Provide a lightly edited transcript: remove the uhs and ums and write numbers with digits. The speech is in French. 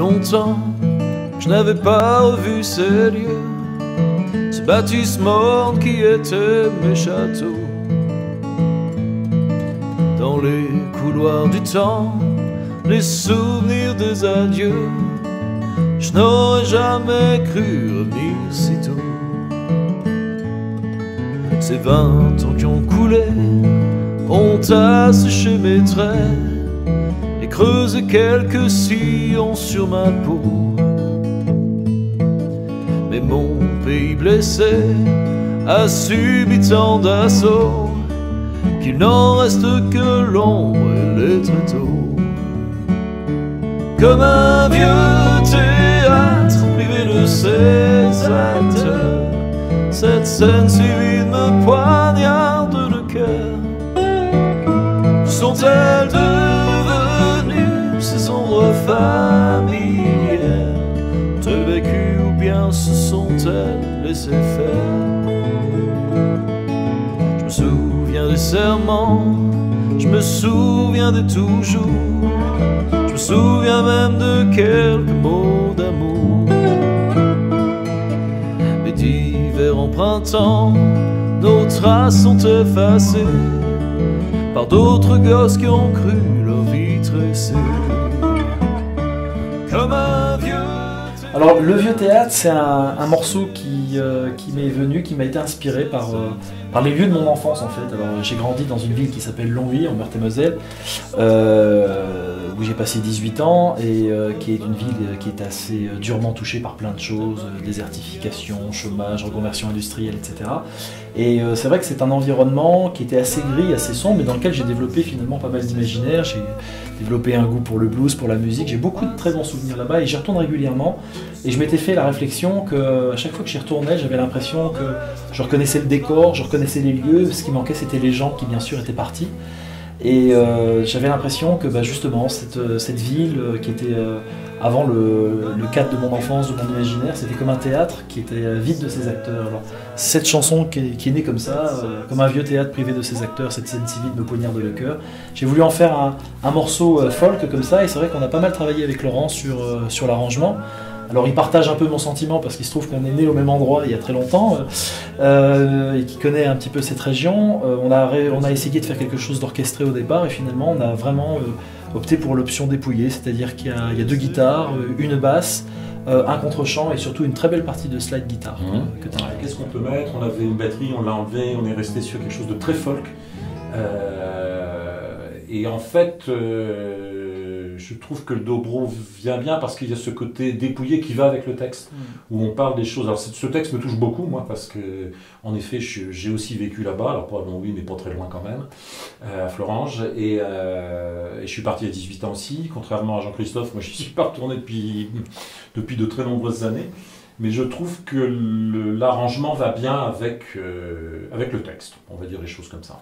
longtemps que je n'avais pas revu ces lieux, ces bâtisses mortes qui étaient mes châteaux. Dans les couloirs du temps, les souvenirs des adieux, je n'aurais jamais cru revenir si tôt. Ces 20 ans qui ont coulé ont asséché mes traits et creusé quelques sillons sur ma peau. Mais mon pays blessé a subi tant d'assauts qu'il n'en reste que l'ombre et les tréteaux. Comme un vieux théâtre privé de ses acteurs, cette scène si vide me poignarde le cœur. Sont-elles devenues ces ombres familières de vécu, ou bien se sont-elles laissées faire? Je me souviens des serments, je me souviens de toujours, je me souviens même de quelques mots d'amour. Mais d'hiver en printemps, nos traces sont effacées par d'autres gosses qui ont cru leur vie tressée. Comme un vieux théâtre. Alors le vieux théâtre, c'est un morceau qui m'est venu, qui m'a été inspiré par les lieux de mon enfance en fait. Alors j'ai grandi dans une ville qui s'appelle Longwy en Meurthe-et-Moselle, où j'ai passé 18 ans et qui est une ville qui est assez durement touchée par plein de choses, désertification, chômage, reconversion industrielle, etc. Et c'est vrai que c'est un environnement qui était assez gris, assez sombre, mais dans lequel j'ai développé finalement pas mal d'imaginaire. J'ai développé un goût pour le blues, pour la musique. J'ai beaucoup de très bons souvenirs là-bas et j'y retourne régulièrement. Et je m'étais fait la réflexion qu'à chaque fois que j'y retournais, j'avais l'impression que je reconnaissais le décor, je reconnaissais les lieux. Ce qui manquait, c'était les gens qui, bien sûr, étaient partis. Et j'avais l'impression que justement, cette ville qui était avant le cadre de mon enfance, de mon imaginaire, c'était comme un théâtre qui était vide de ses acteurs. Alors, cette chanson qui est née comme ça, comme un vieux théâtre privé de ses acteurs, cette scène si vide me poignarde le cœur. J'ai voulu en faire un morceau folk comme ça, et c'est vrai qu'on a pas mal travaillé avec Laurent sur l'arrangement. Alors il partage un peu mon sentiment parce qu'il se trouve qu'on est né au même endroit il y a très longtemps et qu'il connaît un petit peu cette région. On a essayé de faire quelque chose d'orchestré au départ et finalement on a vraiment opté pour l'option dépouillée, c'est-à-dire qu'il y a 2 guitares, une basse, un contre-champ et surtout une très belle partie de slide guitare. Qu'est-ce qu'on peut mettre? On avait une batterie, on l'a enlevée, on est resté sur quelque chose de très folk. Et en fait, je trouve que le dobro vient bien parce qu'il y a ce côté dépouillé qui va avec le texte, où on parle des choses. Alors ce texte me touche beaucoup, moi, parce que, en effet, j'ai aussi vécu là-bas, alors pas à Longwy, mais pas très loin quand même, à Florange, et je suis parti à 18 ans aussi, contrairement à Jean-Christophe, moi je suis pas retourné depuis de très nombreuses années, mais je trouve que l'arrangement va bien avec le texte, on va dire les choses comme ça.